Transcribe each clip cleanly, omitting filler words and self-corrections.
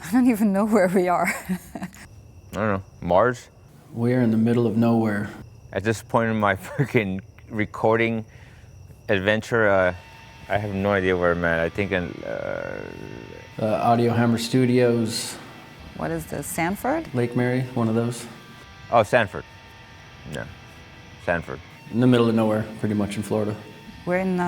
I don't even know where we are. I don't know, Mars? We're in the middle of nowhere. At this point in my freaking recording adventure, I have no idea where I'm at. I think in Audio Hammer Studios, What is this, Sanford? Lake Mary, one of those. Oh, Sanford. Yeah, Sanford. In the middle of nowhere, pretty much in Florida. We're in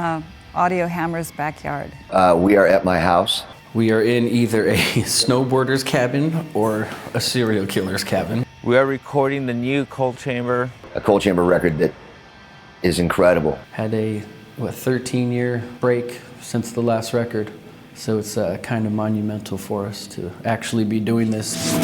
Audio Hammer's backyard. We are at my house. We are in either a snowboarder's cabin or a serial killer's cabin. We are recording the new Cold Chamber. A Cold Chamber record that is incredible. Had a 13-year break since the last record, so it's kind of monumental for us to actually be doing this.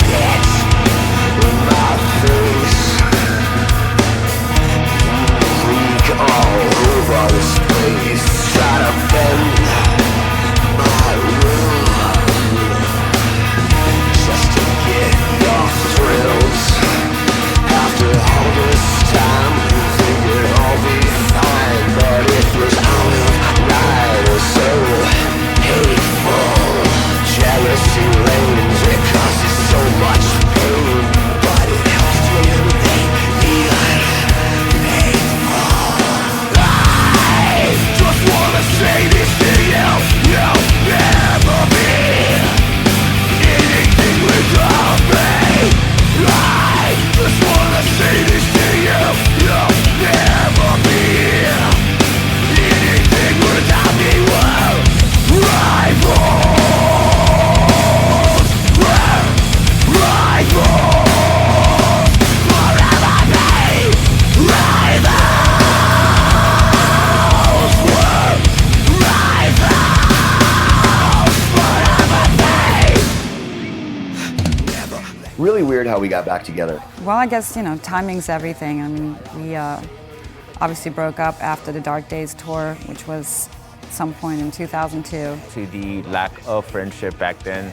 Really weird how we got back together. Well, I guess, timing's everything. I mean, we obviously broke up after the Dark Days tour, which was some point in 2002. See the lack of friendship back then,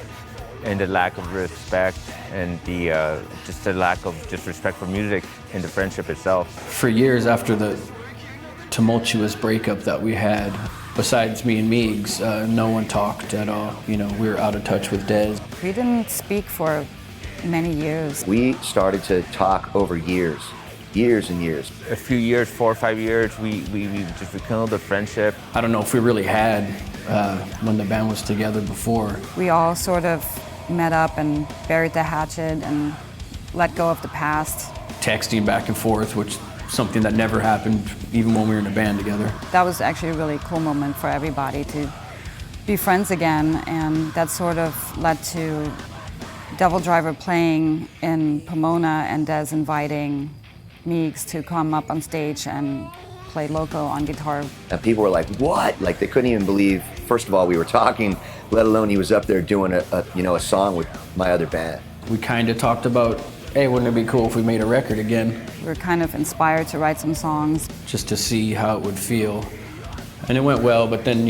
and the lack of respect, and the just the lack of just respect for music and the friendship itself. For years after the tumultuous breakup that we had, besides me and Meigs, no one talked at all. We were out of touch with Dez. We didn't speak for many years. We started to talk over years and years. A few years, 4 or 5 years, we just rekindled the friendship. I don't know if we really had when the band was together before. We all sort of met up and buried the hatchet and let go of the past. Texting back and forth, which is something that never happened even when we were in a band together. That was actually a really cool moment for everybody to be friends again, and that sort of led to Devil Driver playing in Pomona and Des inviting Meigs to come up on stage and play Loco on guitar. And people were like, what? Like, they couldn't even believe, first of all, we were talking, let alone he was up there doing a song with my other band. We kind of talked about, hey, wouldn't it be cool if we made a record again? We were kind of inspired to write some songs. Just to see how it would feel. And it went well, but then,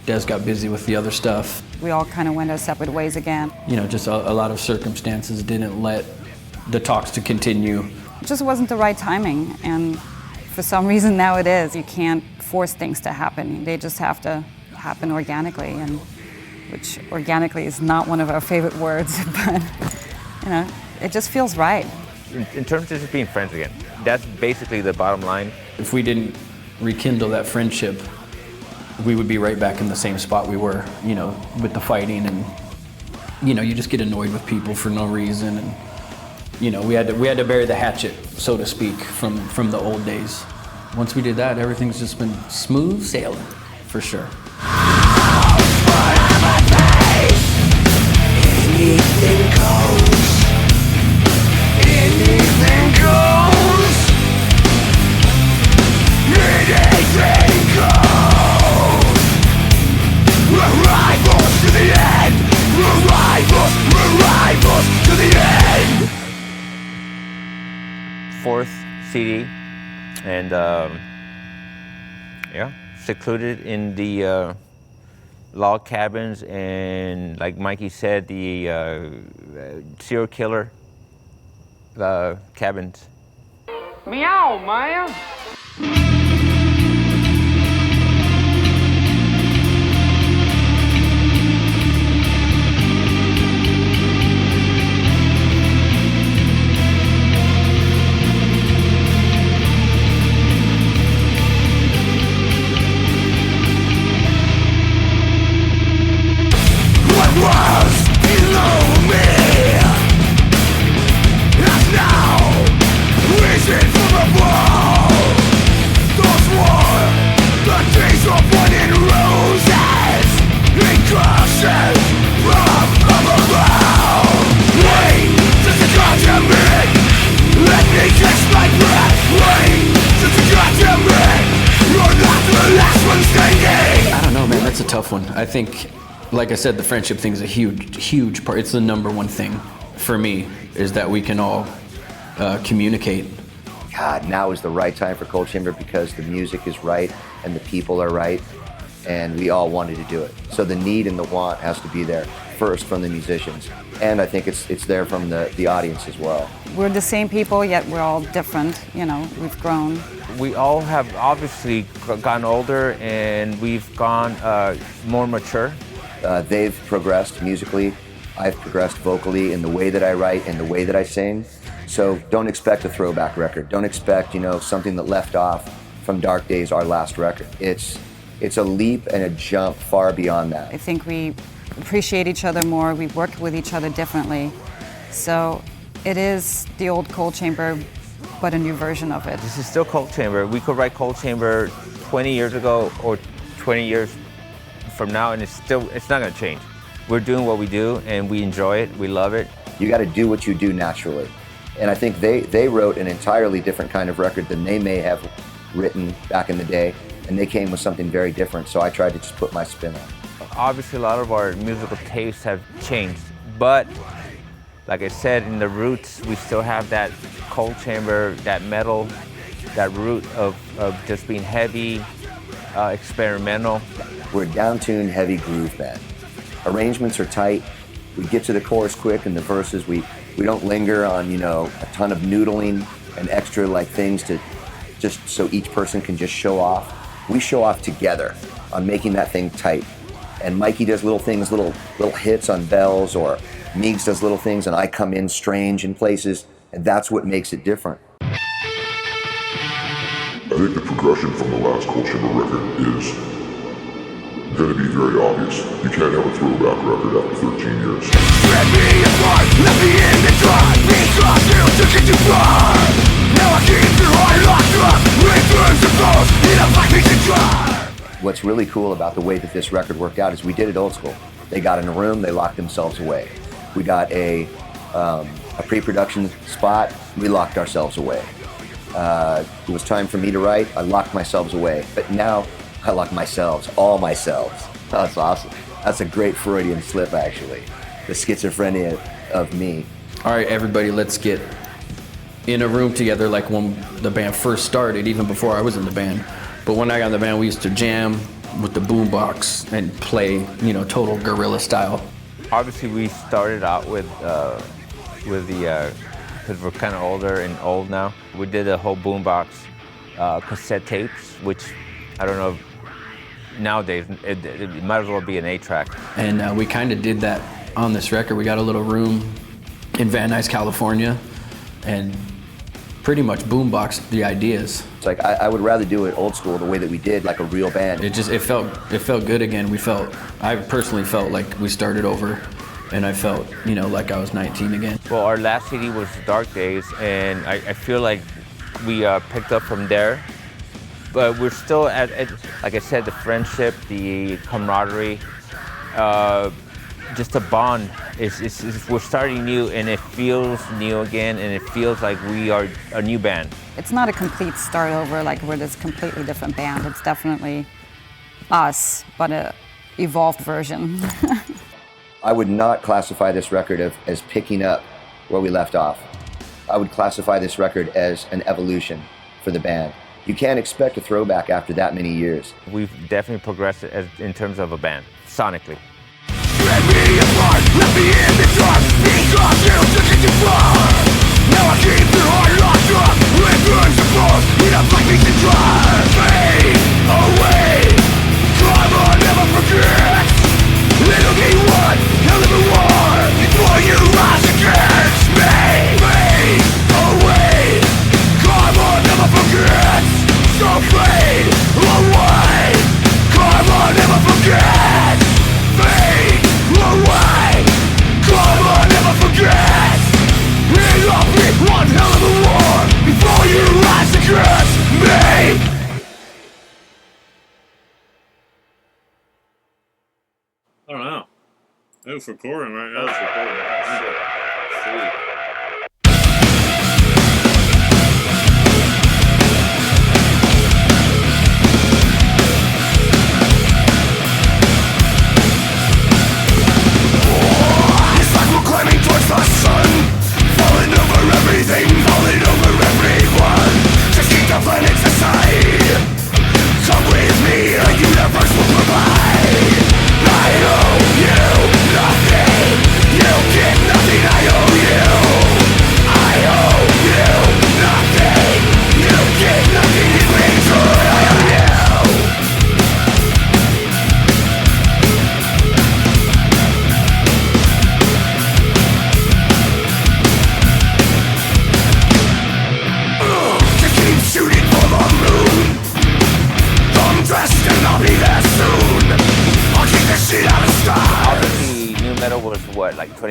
Des got busy with the other stuff. We all kind of went our separate ways again. Just a lot of circumstances didn't let the talks to continue. It just wasn't the right timing, and for some reason now it is. You can't force things to happen. They just have to happen organically, and which organically is not one of our favorite words, but it just feels right. In terms of just being friends again, that's basically the bottom line. If we didn't rekindle that friendship, we would be right back in the same spot we were, with the fighting, and you just get annoyed with people for no reason, and we had to bury the hatchet, so to speak, from the old days. Once we did that, everything's just been smooth sailing, for sure. Anything goes. Anything goes. Anything goes. We're rivals to the end. We're rivals to the end. Fourth CD, and secluded in the log cabins, and like Mikey said, the serial killer cabins. Meow, man. I think, like I said, the friendship thing is a huge part. It's the number one thing for me, is that we can all communicate. God, now is the right time for Cold Chamber because the music is right and the people are right, and we all wanted to do it. So the need and the want has to be there first from the musicians, and I think it's there from the audience as well. We're the same people, yet we're all different. You know, we've grown. We all have obviously gotten older, and we've gone more mature. They've progressed musically. I've progressed vocally in the way that I write and the way that I sing. So don't expect a throwback record. Don't expect, something that left off from Dark Days, our last record. It's a leap and a jump far beyond that. I think we appreciate each other more. We work with each other differently. So it is the old Cold Chamber, but a new version of it. This is still Cold Chamber. We could write Cold Chamber 20 years ago or 20 years from now, and it's not going to change. We're doing what we do, and we enjoy it. We love it. You got to do what you do naturally. And I think they wrote an entirely different kind of record than they may have written back in the day, and they came with something very different, so I tried to just put my spin on it. Obviously, a lot of our musical tastes have changed, but like I said, in the roots, we still have that Cold Chamber, that metal, that root of just being heavy, experimental. We're a down-tuned, heavy groove band. Arrangements are tight. We get to the chorus quick, and the verses, we don't linger on, a ton of noodling and extra things to just so each person can just show off. We show off together on making that thing tight. And Mikey does little things, little hits on bells, or Meeks does little things, and I come in strange in places, and that's what makes it different. I think the progression from the last Cold Chamber record is going to be very obvious. You can't have a throwback record after 13 years. Rip me apart, left me in the dark. Because you took it too far. Now I keep your heart locked up. Returns to bones in a black piece of jar. What's really cool about the way that this record worked out is we did it old school. They got in a room, they locked themselves away. We got a pre-production spot, we locked ourselves away. It was time for me to write, I locked myself away. But now, I lock all myselves. That's awesome. That's a great Freudian slip, actually. The schizophrenia of me. All right, everybody, let's get in a room together like when the band first started, even before I was in the band. But when I got in the band, we used to jam with the boombox and play, total guerrilla style. Obviously, we started out with the, because we're kind of older and old now, we did a whole boombox cassette tapes, which I don't know, nowadays, it might as well be an 8-track. And we kind of did that on this record. We got a little room in Van Nuys, California, and pretty much boomboxed the ideas. It's like I would rather do it old school, the way that we did, like a real band. It felt good again. I personally felt like we started over, and I felt, like I was 19 again. Well, our last CD was Dark Days, and I feel like we picked up from there. But we're still at, like I said, the friendship, the camaraderie, just a bond. We're starting new, and it feels new again, and it feels like we are a new band. It's not a complete start over, like we're this completely different band. It's definitely us, but an evolved version. I would not classify this record as picking up where we left off. I would classify this record as an evolution for the band. You can't expect a throwback after that many years. We've definitely progressed in terms of a band, sonically. Rip me apart, left me in the dark. Because you took it too far. Now I keep your heart locked up. Returns to bones in a black piece of jar. Fade away. Come on, never forget. It'll be one hell of a war before you rise against me. Fade away. Come on, never forget. So fade away. Come on, never forget. Fade away. Come on, never forget. It'll be one hell of a war before you rise against me. I don't know. It's recording right now. It's recording. Sweet.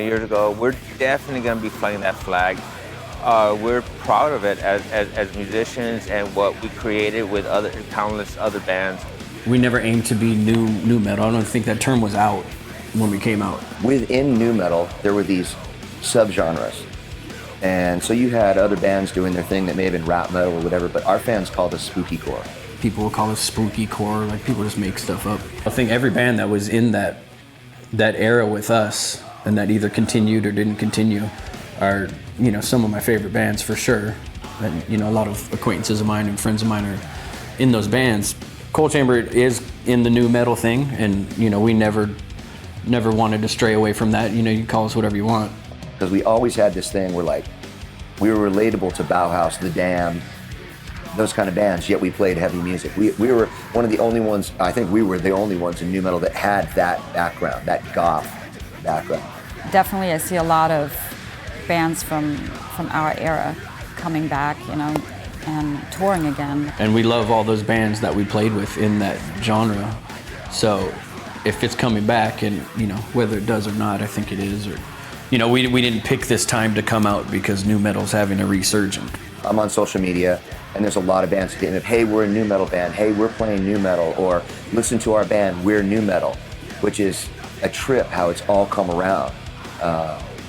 20 years ago. We're definitely going to be flying that flag. We're proud of it as musicians and what we created with countless other bands. We never aimed to be new metal. I don't think that term was out when we came out. Within nu metal, there were these subgenres. And so you had other bands doing their thing that may have been rap metal or whatever, but our fans called us spooky core. People will call us spooky core, like people just make stuff up. I think every band that was in that era with us and that either continued or didn't continue are, you know, some of my favorite bands for sure. And, you know, a lot of acquaintances of mine and friends of mine are in those bands. Coal Chamber is in the nu metal thing, and, you know, we never wanted to stray away from that. You know, you call us whatever you want. Because we always had this thing where, like, we were relatable to Bauhaus, The Damned, those kind of bands, yet we played heavy music. We were one of the only ones, I think we were the only ones in nu metal that had that background, that goth background. Definitely, I see a lot of bands from our era coming back, you know, and touring again. And we love all those bands that we played with in that genre. So if it's coming back, and, you know, whether it does or not, I think it is. Or, you know, we didn't pick this time to come out because nu metal's having a resurgence. I'm on social media, and there's a lot of bands getting up, hey, we're a nu metal band, hey, we're playing nu metal, or listen to our band, we're nu metal, which is a trip how it's all come around.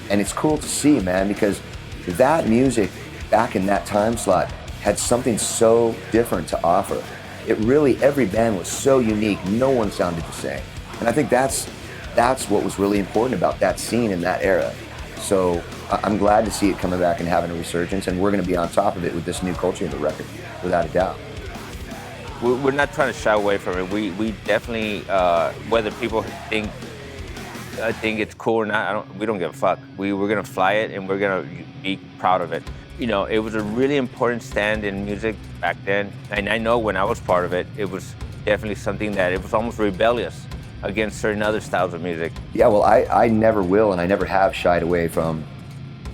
And it's cool to see, man, because that music back in that time slot had something so different to offer. It really, every band was so unique, no one sounded the same. And I think that's what was really important about that scene in that era. So I'm glad to see it coming back and having a resurgence, and we're going to be on top of it with this new Coal Chamber record, without a doubt. We're not trying to shy away from it. We definitely, whether people think it's cool or not, we don't give a fuck. We're going to fly it, and we're going to be proud of it. You know, it was a really important stand in music back then, and I know when I was part of it, it was definitely something that it was almost rebellious against certain other styles of music. Yeah, well, I never will, and I never have shied away from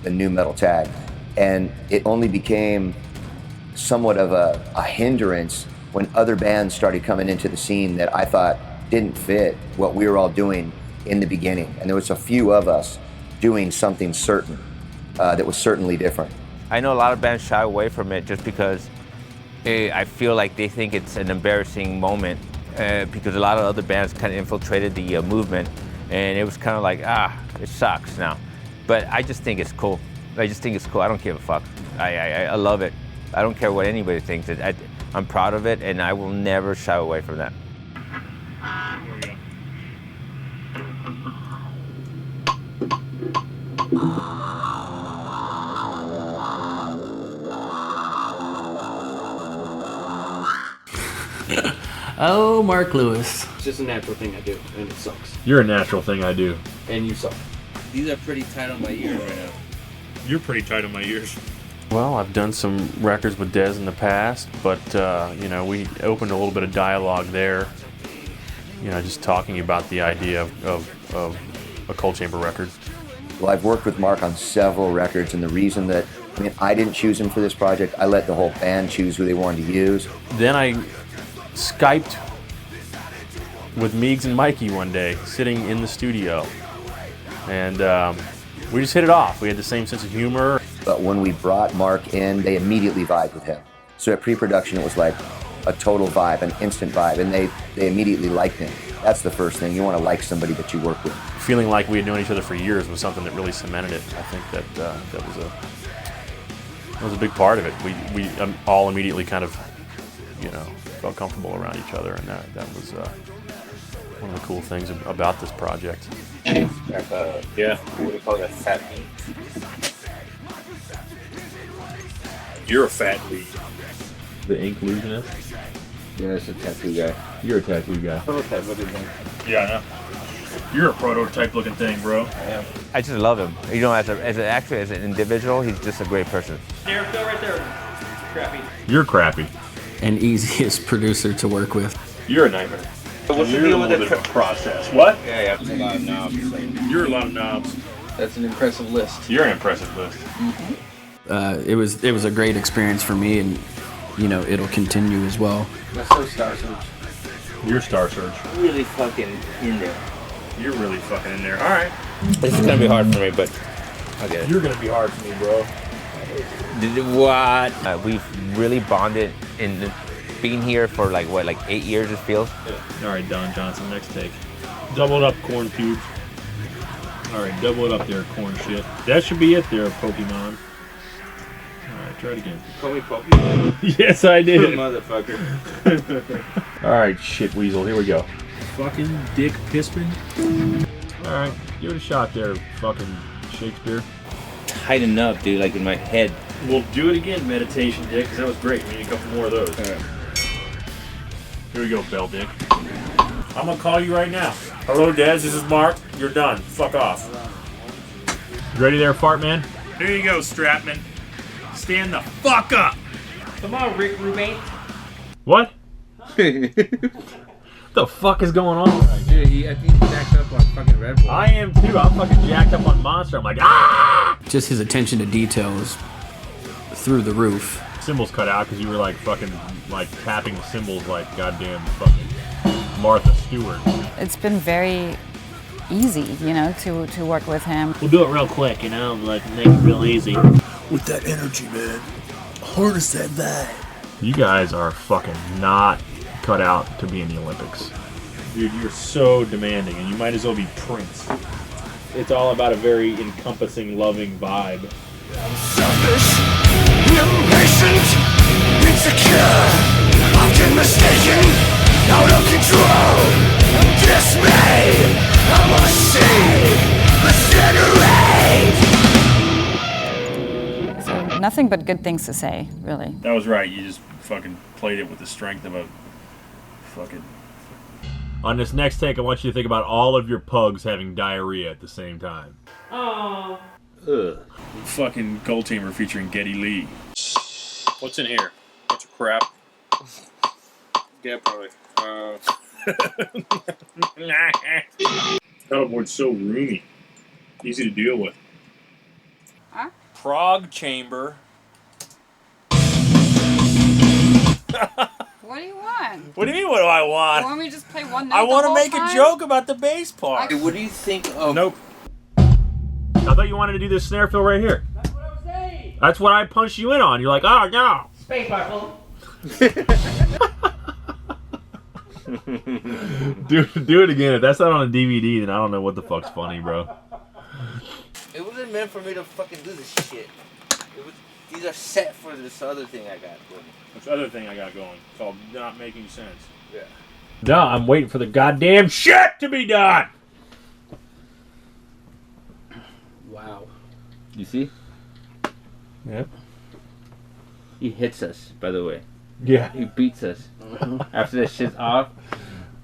the nu metal tag. And it only became somewhat of a hindrance when other bands started coming into the scene that I thought didn't fit what we were all doing in the beginning. And there was a few of us doing something certain that was certainly different. I know a lot of bands shy away from it just because I feel like they think it's an embarrassing moment because a lot of other bands kind of infiltrated the movement, and it was kind of like, it sucks now. But I just think it's cool. I just think it's cool. I don't give a fuck. I love it. I don't care what anybody thinks. I'm proud of it, and I will never shy away from that. Oh, Mark Lewis. It's just a natural thing I do, and it sucks. You're a natural thing I do. And you suck. These are pretty tight on my ears right now. You're pretty tight on my ears. Well, I've done some records with Dez in the past, but you know, we opened a little bit of dialogue there. You know, just talking about the idea of a Coal Chamber record. Well, I've worked with Mark on several records, and the reason that, I didn't choose him for this project. I let the whole band choose who they wanted to use. Then I Skyped with Meigs and Mikey one day, sitting in the studio. And we just hit it off. We had the same sense of humor. But when we brought Mark in, they immediately vibed with him. So at pre-production, it was like a total vibe, an instant vibe, and they immediately liked him. That's the first thing. You want to like somebody that you work with. Feeling like we had known each other for years was something that really cemented it. I think that was a big part of it. We all immediately kind of, felt comfortable around each other, and that was one of the cool things about this project. Yeah. What do you call that? Fat meat. You're a fat lead. The inclusionist? Yeah, that's a tattoo guy. You're a tattoo guy. Prototype looking thing. Yeah, I know. You're a prototype looking thing, bro. I am. I just love him. As an individual, he's just a great person. There, go right there. Crappy. You're crappy. And easiest producer to work with. You're a nightmare. What's the deal with the process? What? Yeah. There's a lot of knobs. You're a lot of knobs. That's an impressive list. You're an impressive list. Mm-hmm. It was a great experience for me, and it'll continue as well. That's so Star Search. You're Star Search. Really fucking in there. You're really fucking in there. All right. This is gonna be hard for me, but I'll get it. You're gonna be hard for me, bro. What? We've really bonded in being here for like 8 years, it feels. All right, Don Johnson, next take. Double it up, corn cubes. All right, double it up there, corn shit. That should be it there, Pokemon. All right, try it again. Call me Pokemon? Yes, I did. Motherfucker. All right, shit weasel, here we go. Fucking Dick Pissman. All right, give it a shot there, fucking Shakespeare. Tighten up, dude, like in my head. We'll do it again, meditation, Dick, because that was great. We need a couple more of those. All right. Here we go, Bell Dick. I'm gonna call you right now. Hello, Dez. This is Mark. You're done. Fuck off. You ready there, Fart Man? Here you go, Strapman. Stand the fuck up. Come on, Rick Rubin. What? The fuck is going on? Dude, I think he's jacked up on fucking Red Bull. I am too. I'm fucking jacked up on Monster. I'm like, ah! Just his attention to detail is through the roof. Cymbals cut out because you were like fucking like tapping the cymbals like goddamn fucking Martha Stewart. It's been very easy, you know, to work with him. We'll do it real quick, you know, like make it real easy. With that energy, man. Harness that vibe. You guys are fucking not cut out to be in the Olympics. Dude, you're so demanding, and you might as well be Prince. It's all about a very encompassing, loving vibe. Selfish, impatient, insecure, often mistaken, out of control, dismayed, I must say, incinerate. So nothing but good things to say, really. That was right. You just fucking played it with the strength of a fucking... On this next take, I want you to think about all of your pugs having diarrhea at the same time. Aww. Ugh. Fucking Gold Chamber featuring Geddy Lee. What's in here? Bunch of crap. Yeah, probably. Pedalboard's so roomy. Easy to deal with. Huh? Prague Chamber. What do you want? What do you mean, what do I want? Want me to just play one note I want the to whole make time? a joke about the bass part. What do you think of... Nope. I thought you wanted to do this snare fill right here. That's what I was saying. That's what I punched you in on. You're like, oh, no. Space rifle. do it again. If that's not on a DVD, then I don't know what the fuck's funny, bro. It wasn't meant for me to fucking do this shit. These are set for this other thing I got going. This other thing I got going called not making sense. Yeah. No, I'm waiting for the goddamn shit to be done. Wow. You see? Yep. He hits us, by the way. Yeah. He beats us. After that shit's off.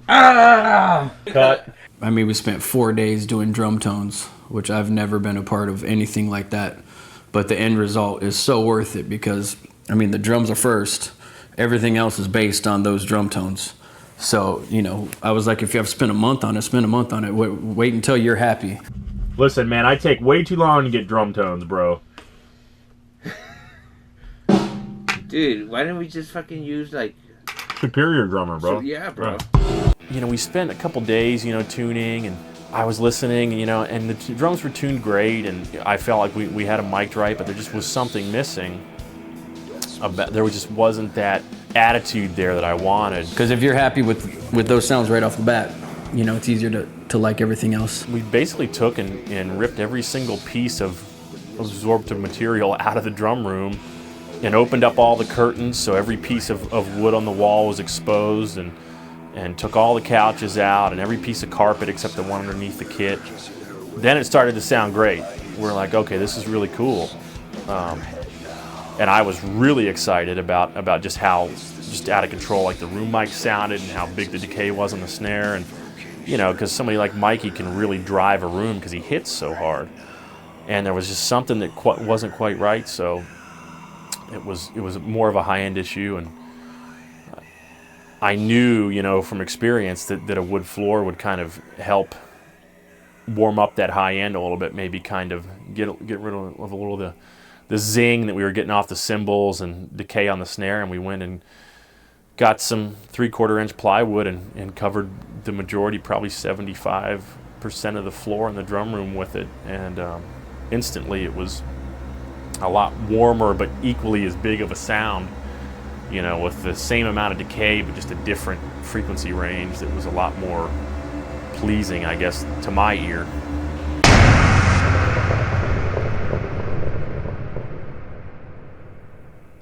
Cut. I mean, we spent 4 days doing drum tones, which I've never been a part of anything like that. But the end result is so worth it because, I mean, the drums are first. Everything else is based on those drum tones. So, you know, I was like, if you have to spend a month on it, spend a month on it. Wait until you're happy. Listen, man, I take way too long to get drum tones, bro. Dude, why didn't we just fucking use, like... Superior drummer, bro. Yeah, bro. You know, we spent a couple days, you know, tuning, and I was listening, you know, and the drums were tuned great, and I felt like we had them mic'd right, but there just was something missing. There just wasn't that attitude there that I wanted. Because if you're happy with those sounds right off the bat, you know, it's easier to like everything else. We basically took and ripped every single piece of absorptive material out of the drum room and opened up all the curtains so every piece of wood on the wall was exposed, and took all the couches out and every piece of carpet except the one underneath the kit. Then it started to sound great. We're like, okay, this is really cool. And I was really excited about just how out of control like the room mic sounded and how big the decay was on the snare, and you know, because somebody like Mikey can really drive a room because he hits so hard. And there was just something that wasn't quite right, so it was more of a high-end issue, and I knew, you know, from experience that a wood floor would kind of help warm up that high end a little bit, maybe kind of get rid of a little of the zing that we were getting off the cymbals and decay on the snare, and we went and got some 3/4 inch plywood and covered the majority, probably 75 50% of the floor in the drum room with it, and instantly it was a lot warmer but equally as big of a sound, you know, with the same amount of decay but just a different frequency range that was a lot more pleasing, I guess, to my ear.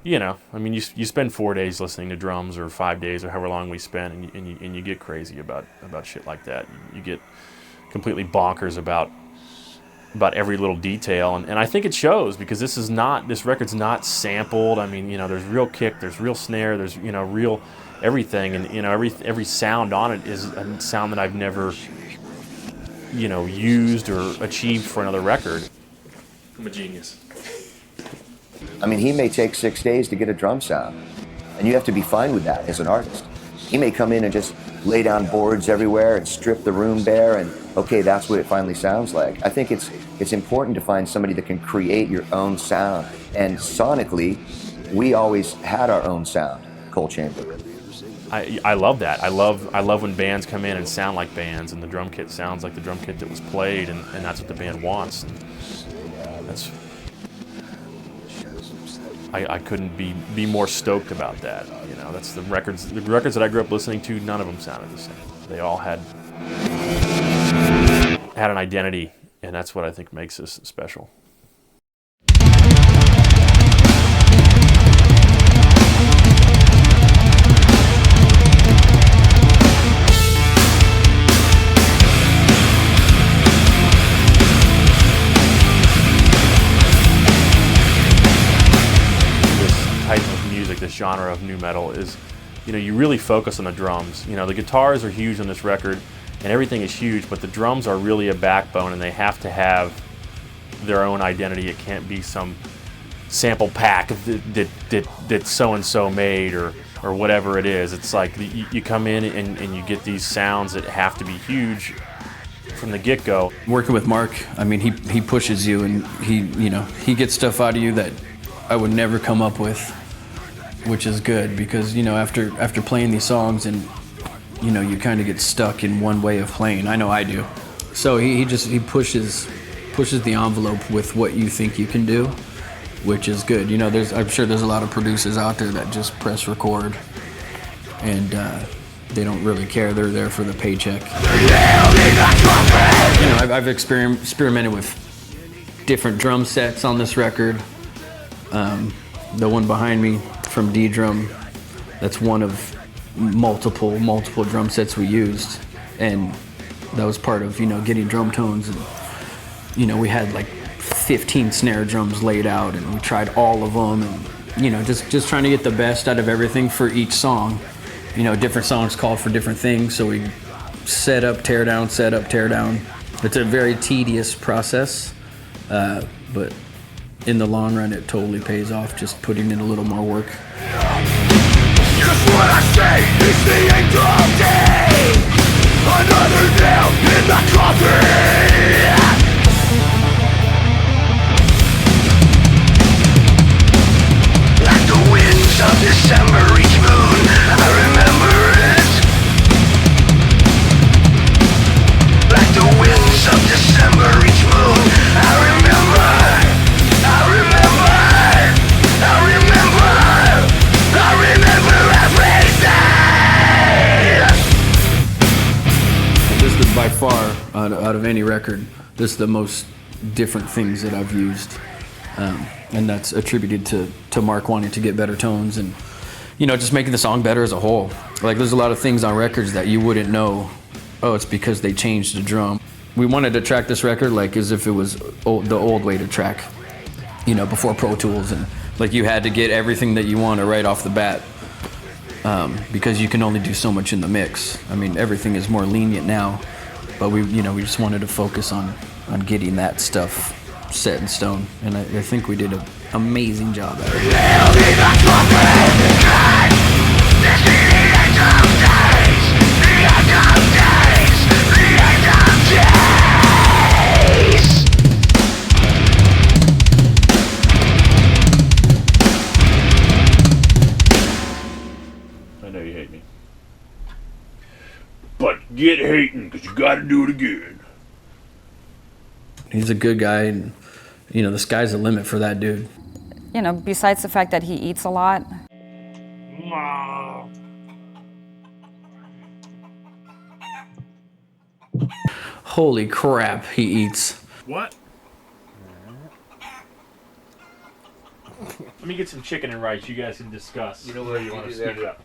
You know, I mean, you spend 4 days listening to drums, or 5 days, or however long we spent, and you get crazy about shit like that. You get completely bonkers about every little detail, and I think it shows, because this record's not sampled. I mean, you know, there's real kick, there's real snare, there's, you know, real everything, and, you know, every sound on it is a sound that I've never, you know, used or achieved for another record. I'm a genius. I mean, he may take 6 days to get a drum sound, and you have to be fine with that as an artist. He may come in and just lay down boards everywhere and strip the room bare, and okay, that's what it finally sounds like. I think it's important to find somebody that can create your own sound, and sonically, we always had our own sound, Coal Chamber. I love that. I love when bands come in and sound like bands, and the drum kit sounds like the drum kit that was played, and that's what the band wants. And that's, I couldn't be more stoked about that. You know, that's the records that I grew up listening to. None of them sounded the same. They all had an identity, and that's what I think makes this special. Type of music, this genre of nu metal, is, you know, you really focus on the drums. You know, the guitars are huge on this record, and everything is huge, but the drums are really a backbone, and they have to have their own identity. It can't be some sample pack that so-and-so made, or whatever it is. It's like you come in and you get these sounds that have to be huge from the get-go. Working with Mark, I mean, he pushes you, and he gets stuff out of you that I would never come up with, which is good, because, you know, after playing these songs, and, you know, you kind of get stuck in one way of playing. I know I do. So he pushes the envelope with what you think you can do, which is good. You know, I'm sure there's a lot of producers out there that just press record, and they don't really care. They're there for the paycheck. You know, I've experimented with different drum sets on this record. The one behind me from D-Drum, that's one of multiple drum sets we used, and that was part of, you know, getting drum tones. And, you know, we had like 15 snare drums laid out, and we tried all of them, and, you know, just trying to get the best out of everything for each song. You know, different songs called for different things, so we set up, tear down, set up, tear down. It's a very tedious process, but in the long run, it totally pays off, just putting in a little more work. Just what I say is the end of day. Another nail in the coffin. Like the winds of December, each moon, I remember it. Like the winds of December, each moon, I remember. This is by far, out of any record, this is the most different things that I've used. And that's attributed to Mark wanting to get better tones, and, you know, just making the song better as a whole. Like, there's a lot of things on records that you wouldn't know, oh, it's because they changed the drum. We wanted to track this record like as if it was the old way to track, you know, before Pro Tools, and like you had to get everything that you wanted right off the bat, because you can only do so much in the mix. I mean, everything is more lenient now, but we just wanted to focus on getting that stuff set in stone, and I think we did an amazing job at I know you hate me. But get hating, because you gotta do it again. He's a good guy, and you know, the sky's the limit for that dude. You know, besides the fact that he eats a lot, Holy crap, he eats. What? Let me get some chicken and rice. You guys can discuss. You know what where you want to do speed there? it up.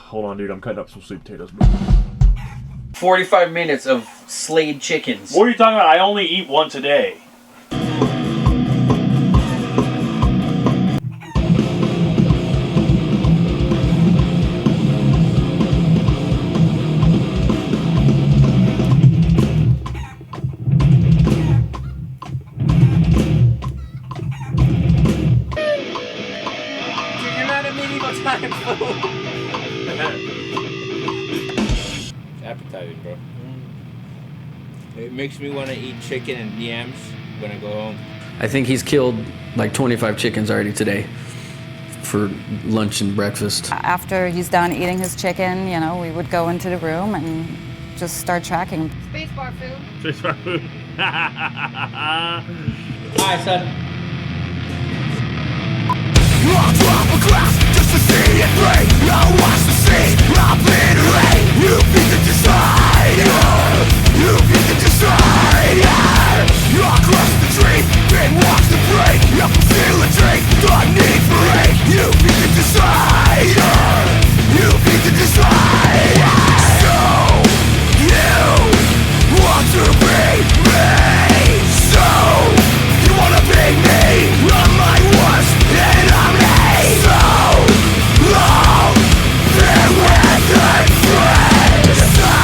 Hold on, dude. I'm cutting up some sweet potatoes. 45 minutes of slayed chickens. What are you talking about? I only eat once a day. You're not a medieval time fool. Appetizing, bro. It makes me want to eat chicken and yams when I go home. I think he's killed like 25 chickens already today for lunch and breakfast. after he's done eating his chicken, you know, we would go into the room and just start tracking. Spacebar food. Spacebar food. Hi, son. I'll drop a glass just to see it break. I'll watch the sea obliterate. You be the decider. You be the decider. I'll cross the dream, then watch the break. I'll facilitate the need for hate. You be the decider. You be the decider. So you want to be me. So you wanna be me. I'm my worst enemy. So long, farewell and friend. So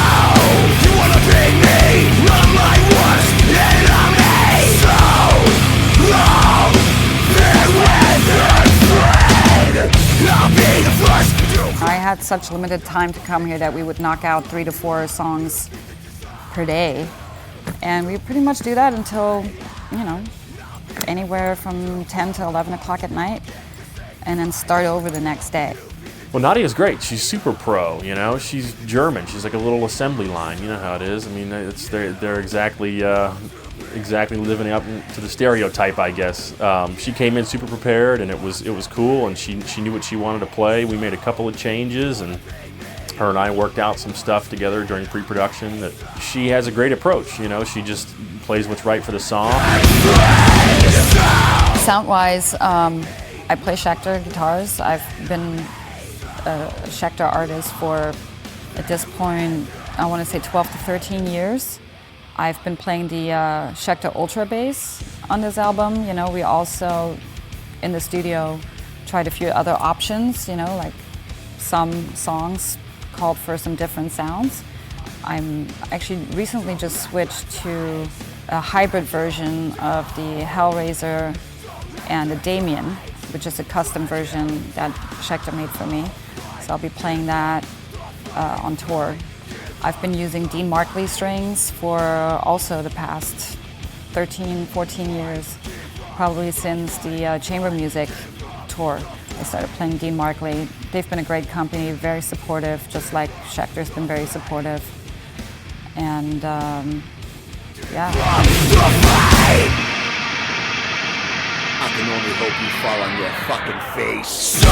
you wanna be me. I'm my worst enemy. So long, farewell and friend. I'll be the first to I had such limited time to come here that we would knock out 3 to 4 songs per day. And we pretty much do that until, you know, anywhere from 10 to 11 o'clock at night, and then start over the next day. Well, Nadia's great. She's super pro, you know. She's German. She's like a little assembly line. You know how it is. I mean, they're exactly living up to the stereotype, I guess. She came in super prepared, and it was cool, and she knew what she wanted to play. We made a couple of changes, and her and I worked out some stuff together during pre-production. That she has a great approach. You know, she just plays what's right for the song. Sound-wise, I play Schecter guitars. I've been a Schecter artist for, at this point, I want to say 12 to 13 years. I've been playing the Schecter Ultra bass on this album. You know, we also, in the studio, tried a few other options, you know, like some songs called for some different sounds. I'm actually recently just switched to a hybrid version of the Hellraiser and the Damien, which is a custom version that Schecter made for me. So I'll be playing that on tour. I've been using Dean Markley strings for also the past 13, 14 years, probably since the chamber music tour. I started playing Dean Markley. They've been a great company, very supportive, just like Schecter's been very supportive. And yeah. I can only hope you fall on your fucking face. So,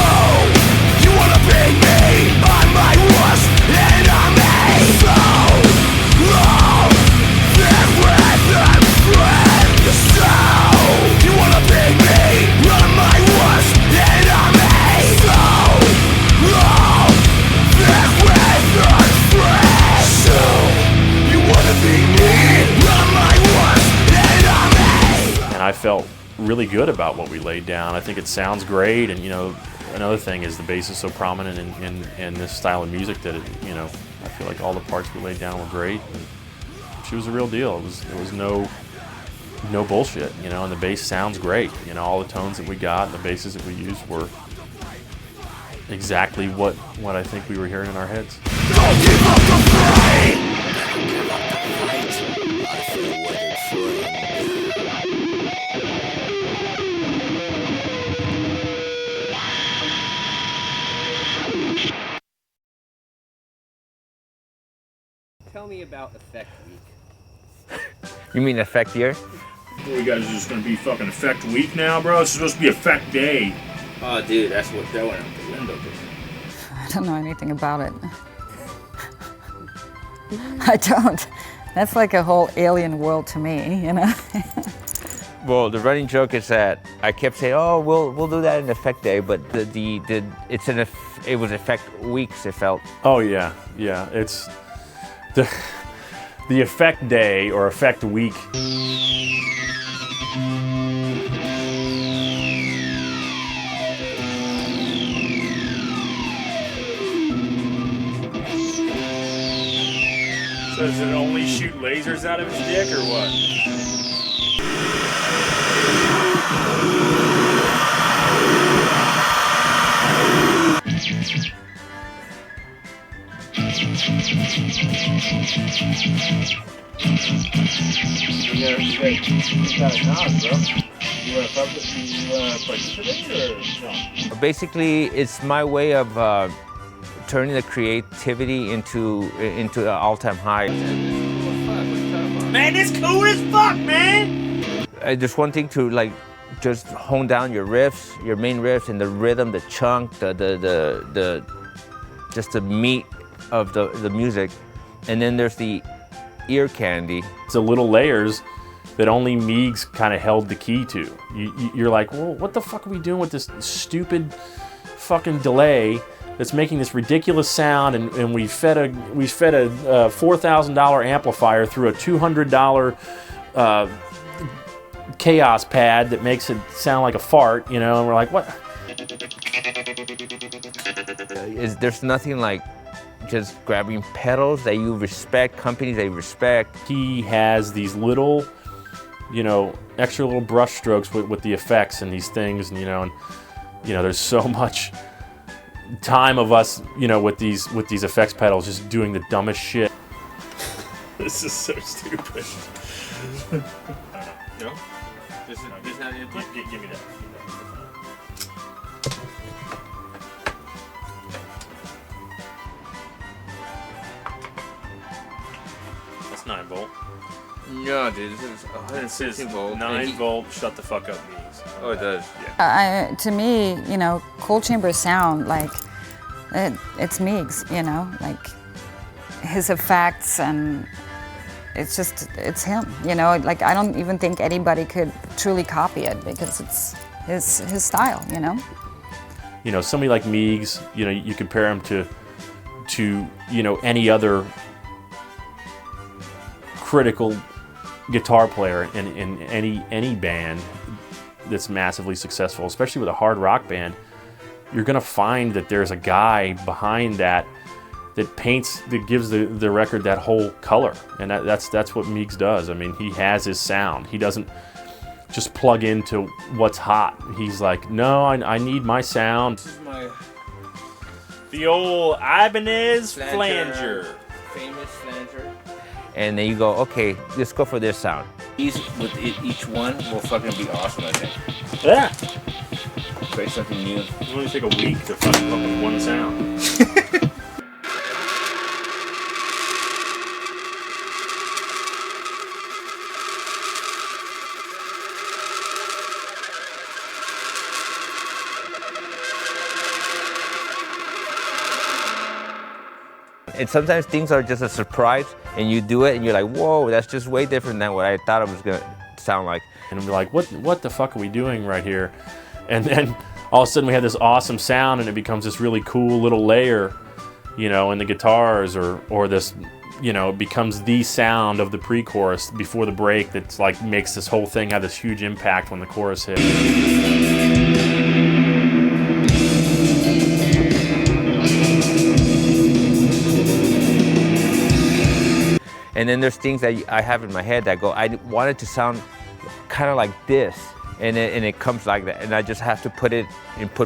you wanna be me? I'm my worst enemy. So, long, farewell and friend. So, you wanna be me? I'm my worst enemy. So, long, farewell and friend. So, you wanna be me? I'm my worst enemy. And I felt really good about what we laid down. I think it sounds great, and you know, another thing is the bass is so prominent in this style of music that it, you know, I feel like all the parts we laid down were great. And she was a real deal. It was no bullshit, you know, and the bass sounds great. You know, all the tones that we got and the basses that we used were exactly what I think we were hearing in our heads. Don't give up the fight! me about Effect Week. You mean Effect Year? Boy, you guys are just gonna be fucking Effect Week now, bro? It's supposed to be Effect Day. Oh, dude, that's what that went out the window. I don't know anything about it. I don't. That's like a whole alien world to me, you know? Well, the running joke is that I kept saying, "Oh, we'll do that in Effect Day," but it was Effect Weeks. It felt. Oh yeah, yeah. It's the Effect Day or Effect Week. So does it only shoot lasers out of his dick or what? Basically, it's my way of turning the creativity into an all-time high. Man, this cool as fuck, man! There's one thing to like just hone down your riffs, your main riffs, and the rhythm, the chunk, just the meat of the music, and then there's the ear candy. It's the little layers that only Meigs kind of held the key to. You're like, well, what the fuck are we doing with this stupid fucking delay that's making this ridiculous sound, and we fed a $4,000 amplifier through a $200 chaos pad that makes it sound like a fart, you know, and we're like, what? There's nothing like just grabbing pedals that you respect, companies that you respect. He has these little, you know, extra little brush strokes with the effects and these things, and you know, there's so much time of us, you know, with these effects pedals just doing the dumbest shit. This is so stupid. No? This not it? Give me that. That's 9 volt. No, dude, this is This is 160 volt. 9 volt, shut the fuck up means. Oh, it does. Yeah. To me, you know, cold chamber sound, like, it's Meigs, you know, like his effects, and it's him, you know, like I don't even think anybody could truly copy it because it's his style, you know. You know, somebody like Meigs, you know, you compare him to you know, any other critical guitar player in any band that's massively successful, especially with a hard rock band. You're gonna find that there's a guy behind that gives the record that whole color, and that's what Meigs does. I mean, he has his sound. He doesn't just plug into what's hot. He's like, no, I need my sound. This is my The old Ibanez flanger. Famous flanger. And then you go, okay, let's go for this sound. Each one will fucking be awesome, I think. Yeah. Try something new. It'll only take a week to fucking come up with one sound. And sometimes things are just a surprise, and you do it, and you're like, whoa, that's just way different than what I thought it was gonna sound like. And we're like, what the fuck are we doing right here? And then all of a sudden we have this awesome sound, and it becomes this really cool little layer, you know, in the guitars, or this, you know, it becomes the sound of the pre-chorus before the break that's like makes this whole thing have this huge impact when the chorus hits. And then there's things that I have in my head that go, I want it to sound kind of like this, and it comes like that, and I just have to put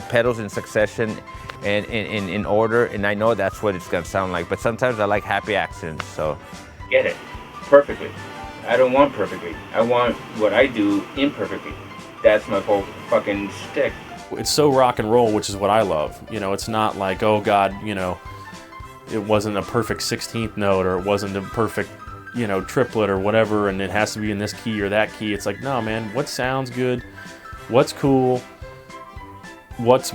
pedals in succession and in order, and I know that's what it's gonna sound like. But sometimes I like happy accidents, so. Get it perfectly. I don't want perfectly. I want what I do imperfectly. That's my whole fucking shtick. It's so rock and roll, which is what I love. You know, it's not like, oh God, you know, it wasn't a perfect 16th note, or it wasn't a perfect, you know, triplet or whatever, and it has to be in this key or that key. It's like, no, man, what sounds good? What's cool? What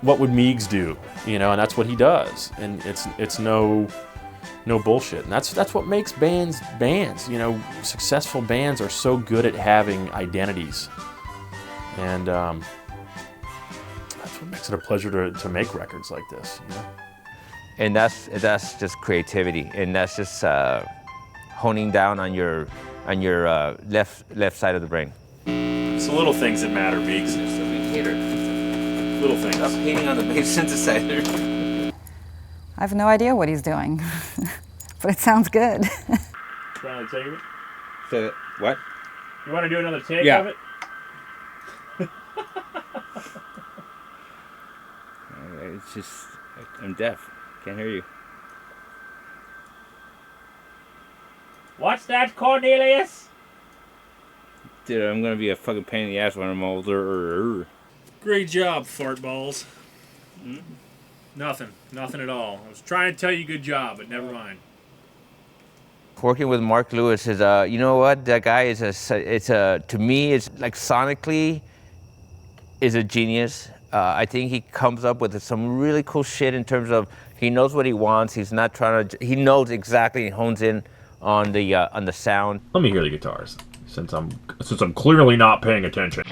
would Meigs do? You know, and that's what he does. And it's no bullshit. And that's what makes bands. You know, successful bands are so good at having identities. And that's what makes it a pleasure to make records like this, you know? And that's just creativity, and that's just honing down on your left side of the brain. It's the little things that matter, Meigs. Little things. Stop hating on the bass synthesizer. I have no idea what he's doing, but it sounds good. Trying to take it? So, what? You want to do another take Yeah. of it? It's just, I'm deaf. Can't hear you. What's that, Cornelius? Dude, I'm gonna be a fucking pain in the ass when I'm older. Great job, fart balls. Nothing at all. I was trying to tell you good job, but never mind. Working with Mark Lewis is, you know what? That guy is to me, it's like sonically, is a genius. I think he comes up with some really cool shit in terms of he knows what he wants. He's not trying to. He knows exactly. He hones in on the sound. Let me hear the guitars, since I'm clearly not paying attention.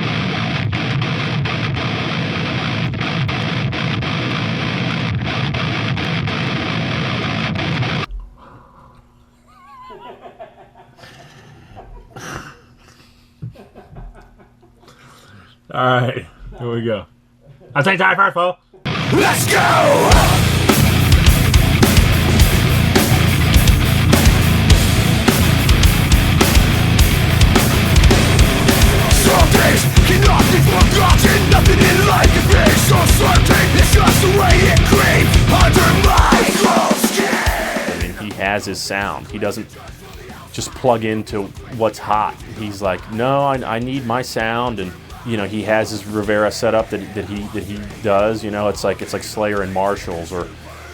All right, here we go. I'll take time first, Paul. Let's go! Some things cannot be forgotten. Nothing in life can be so certain. It's just the way it creeps under my cold skin. I mean, he has his sound. He doesn't just plug into what's hot. He's like, no, I need my sound, and you know, he has his Rivera setup that he does. You know, it's like Slayer and Marshalls, or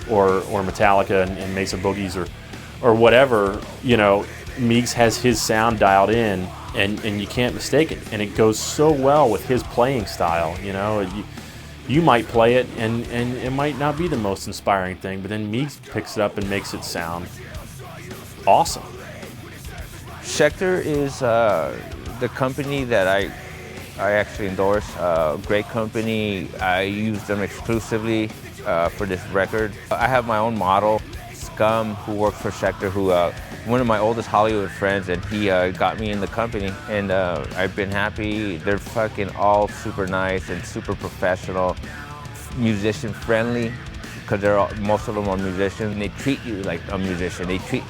Metallica and Mesa Boogies, or whatever. You know, Meigs has his sound dialed in, and you can't mistake it. And it goes so well with his playing style. You know, you might play it, and it might not be the most inspiring thing, but then Meigs picks it up and makes it sound awesome. Schecter is the company that I actually endorse. Great company. I use them exclusively for this record. I have my own model, Scum, who works for Schecter, who one of my oldest Hollywood friends, and he got me in the company, and I've been happy. They're fucking all super nice and super professional, musician friendly, because most of them are musicians, and they treat you like a musician. They treat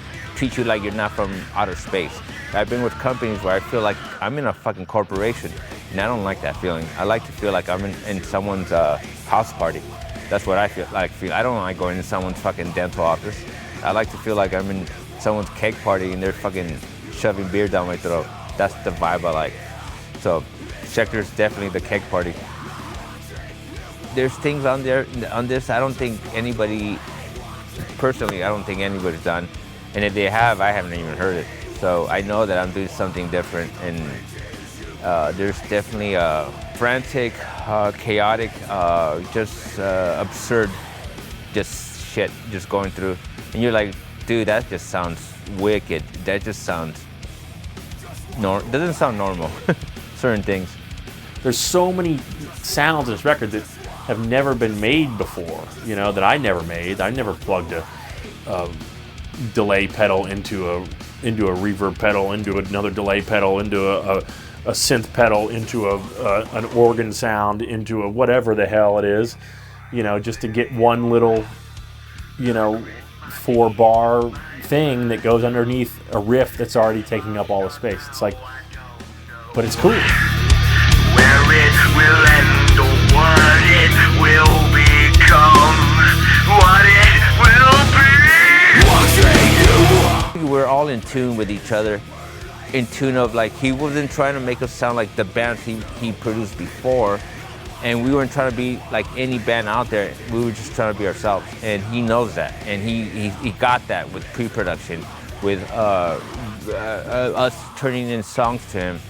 you like you're not from outer space. I've been with companies where I feel like I'm in a fucking corporation, and I don't like that feeling. I like to feel like I'm in someone's house party. That's what I feel. I don't like going to someone's fucking dental office. I like to feel like I'm in someone's cake party and they're fucking shoving beer down my throat. That's the vibe I like. So Schecter's definitely the cake party. There's things on this I don't think anybody, personally, I don't think anybody's done. And if they have, I haven't even heard it. So I know that I'm doing something different, and there's definitely frantic, chaotic, just absurd, just shit just going through. And you're like, dude, that just sounds wicked. That just sounds, doesn't sound normal, certain things. There's so many sounds in this record that have never been made before, you know, that I never made. I never plugged a delay pedal into a reverb pedal, into another delay pedal, into a synth pedal, into an organ sound, into a whatever the hell it is, you know, just to get one little, you know, 4-bar thing that goes underneath a riff that's already taking up all the space. It's like, but it's cool. Where it will end or what it will become, what it will be. We're all in tune with each other, in tune of, like, he wasn't trying to make us sound like the bands he produced before, And we weren't trying to be like any band out there. We were just trying to be ourselves. And he knows that. And he got that with pre-production, with us turning in songs to him.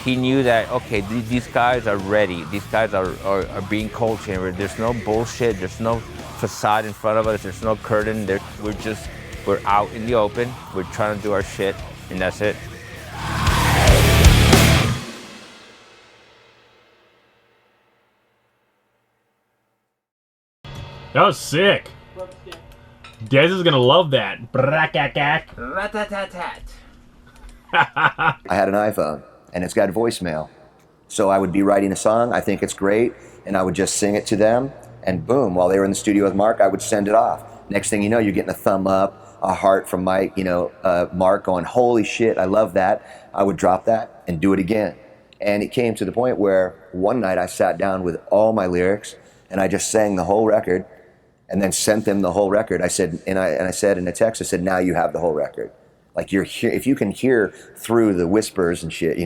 He knew that, okay, these guys are ready. These guys are being cold chambered. There's no bullshit. There's no facade in front of us. There's no curtain. We're out in the open. We're trying to do our shit, and that's it. That was sick. Dez is gonna love that. I had an iPhone, and it's got voicemail. So I would be writing a song, I think it's great, and I would just sing it to them, and boom, while they were in the studio with Mark, I would send it off. Next thing you know, you're getting a thumb up, a heart from Mike, Mark going, holy shit, I love that. I would drop that and do it again. And it came to the point where one night I sat down with all my lyrics, and I just sang the whole record, and then sent them the whole record. I said, and I said in a text, I said, now you have the whole record. Like if you can hear through the whispers and shit,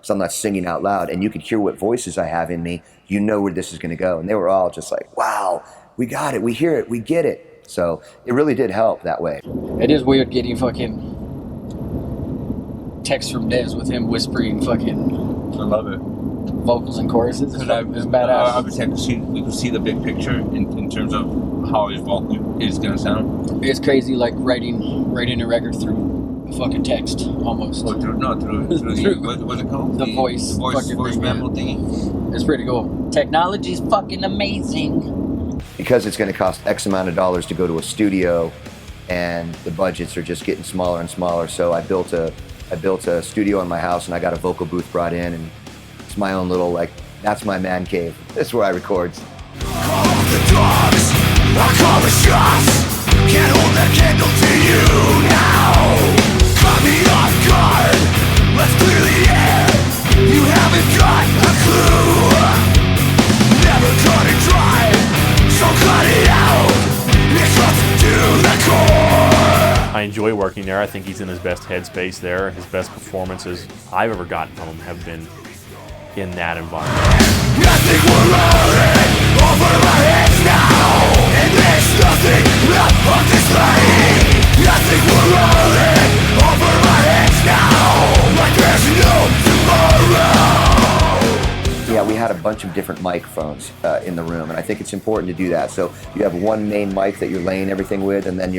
so I'm not singing out loud, and you can hear what voices I have in me, you know where this is gonna go. And they were all just like, wow, we got it, we hear it, we get it. So it really did help that way. It is weird getting fucking text from Dez with him whispering fucking. I love it. Vocals and choruses. It's badass. Obviously, we can see the big picture in terms of how his vocal is gonna sound. It's crazy, like writing a record through fucking text almost. Oh, through the what's it called? The voice memo thingy. It's pretty cool. Technology's fucking amazing. Because it's going to cost X amount of dollars to go to a studio, and the budgets are just getting smaller and smaller. So I built a studio in my house, and I got a vocal booth brought in, and it's my own little, that's my man cave. That's where I record. Call the dogs, I call the shots. Can't hold that candle to you now. Caught me off guard, let's clear the air. You haven't got a clue. Never gonna dry, so cut it out. It cuts to the core. I enjoy working there. I think he's in his best headspace there. His best performances I've ever gotten from him have been in that environment. I think we're rolling over my heads now, and there's nothing left of this life. I think we're rolling over my heads now, like there's no tomorrow. Yeah, we had a bunch of different microphones in the room, and I think it's important to do that. So you have one main mic that you're laying everything with, and then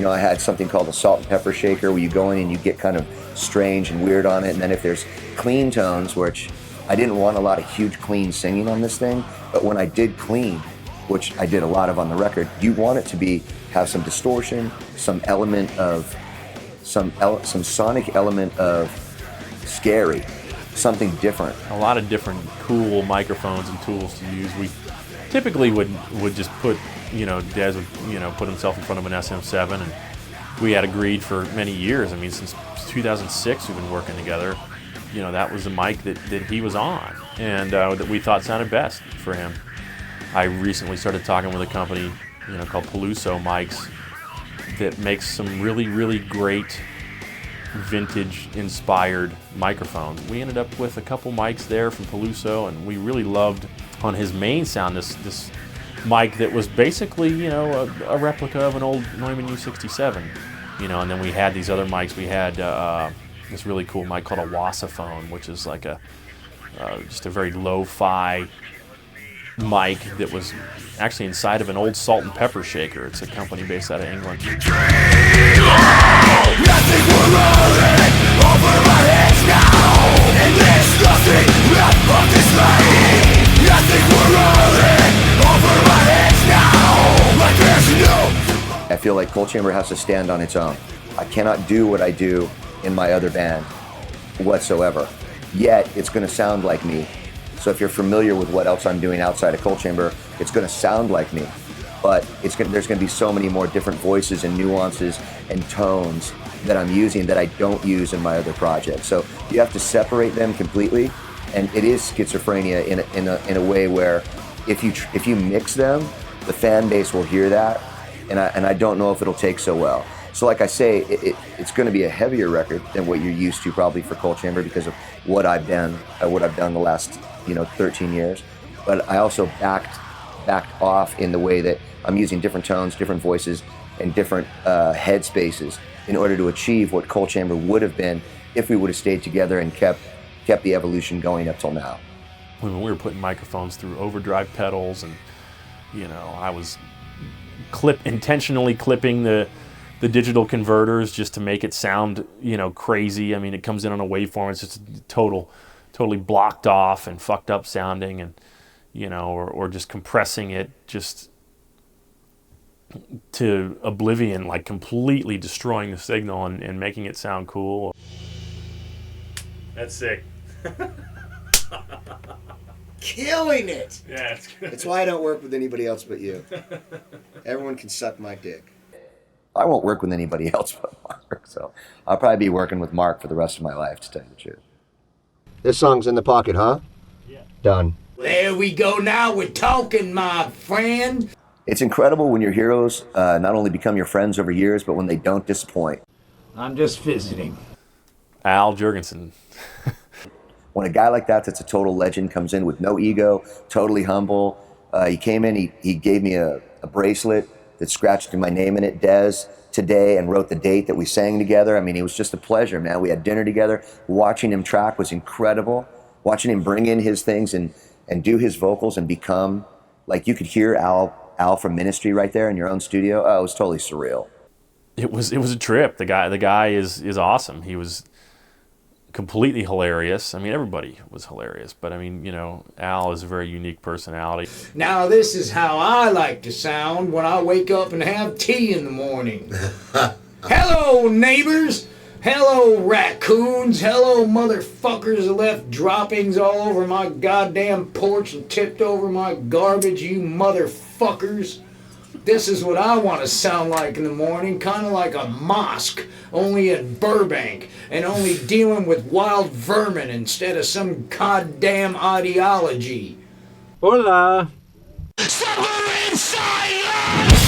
I had something called a salt and pepper shaker where you go in and you get kind of strange and weird on it, and then if there's clean tones, which I didn't want a lot of huge clean singing on this thing, but when I did clean, which I did a lot of on the record, you want it to have some distortion, some element of, some sonic element of scary, something different. A lot of different cool microphones and tools to use. We typically would just put, Dez would, put himself in front of an SM7, and we had agreed for many years. I mean, since 2006 we've been working together. That was the mic that he was on, and that we thought sounded best for him. I recently started talking with a company, called Peluso Mics, that makes some really, really great vintage-inspired microphones. We ended up with a couple mics there from Peluso, and we really loved on his main sound this mic that was basically, a replica of an old Neumann U67. And then we had these other mics. We had this really cool mic called a Wassaphone, which is like just a very lo-fi mic that was actually inside of an old salt and pepper shaker. It's a company based out of England. I feel like Cold Chamber has to stand on its own. I cannot do what I do in my other band whatsoever. Yet it's going to sound like me. So if you're familiar with what else I'm doing outside of Cold Chamber, it's going to sound like me. But there's going to be so many more different voices and nuances and tones that I'm using that I don't use in my other projects. So you have to separate them completely. And it is schizophrenia in a way where if you mix them, the fan base will hear that, and I don't know if it'll take so well. So like I say, it's going to be a heavier record than what you're used to probably for Cold Chamber because of what I've done the last 13 years. but I also backed off in the way that I'm using different tones, different voices, and different head spaces in order to achieve what Coal Chamber would have been if we would have stayed together and kept the evolution going up till now. When we were putting microphones through overdrive pedals, and I was intentionally clipping the digital converters just to make it sound crazy. I mean, it comes in on a waveform, it's just totally blocked off and fucked up sounding, and or just compressing it just to oblivion, like completely destroying the signal and making it sound cool. That's sick. Killing it. Yeah, it's good. That's why I don't work with anybody else but you. Everyone can suck my dick. I won't work with anybody else but Mark, so I'll probably be working with Mark for the rest of my life, to tell you the truth. This song's in the pocket, huh? Yeah. Done. There we go now, we're talking, my friend. It's incredible when your heroes not only become your friends over years, but when they don't disappoint. I'm just visiting. Al Jourgensen. When a guy like that's a total legend comes in with no ego, totally humble. He came in, he gave me a bracelet that scratched my name in it, Des, today, and wrote the date that we sang together. I mean, it was just a pleasure, man. We had dinner together. Watching him track was incredible. Watching him bring in his things and do his vocals and become, like, you could hear Al from Ministry right there in your own studio. Oh, it was totally surreal. It was a trip. The guy is awesome. He was completely hilarious. I mean, everybody was hilarious, but I mean, Al is a very unique personality. Now this is how I like to sound when I wake up and have tea in the morning. Hello, neighbors. Hello, raccoons. Hello, motherfuckers that left droppings all over my goddamn porch and tipped over my garbage, you motherfuckers. This is what I want to sound like in the morning, kind of like a mosque, only at Burbank, and only dealing with wild vermin instead of some goddamn ideology. Hola. Suffer in silence!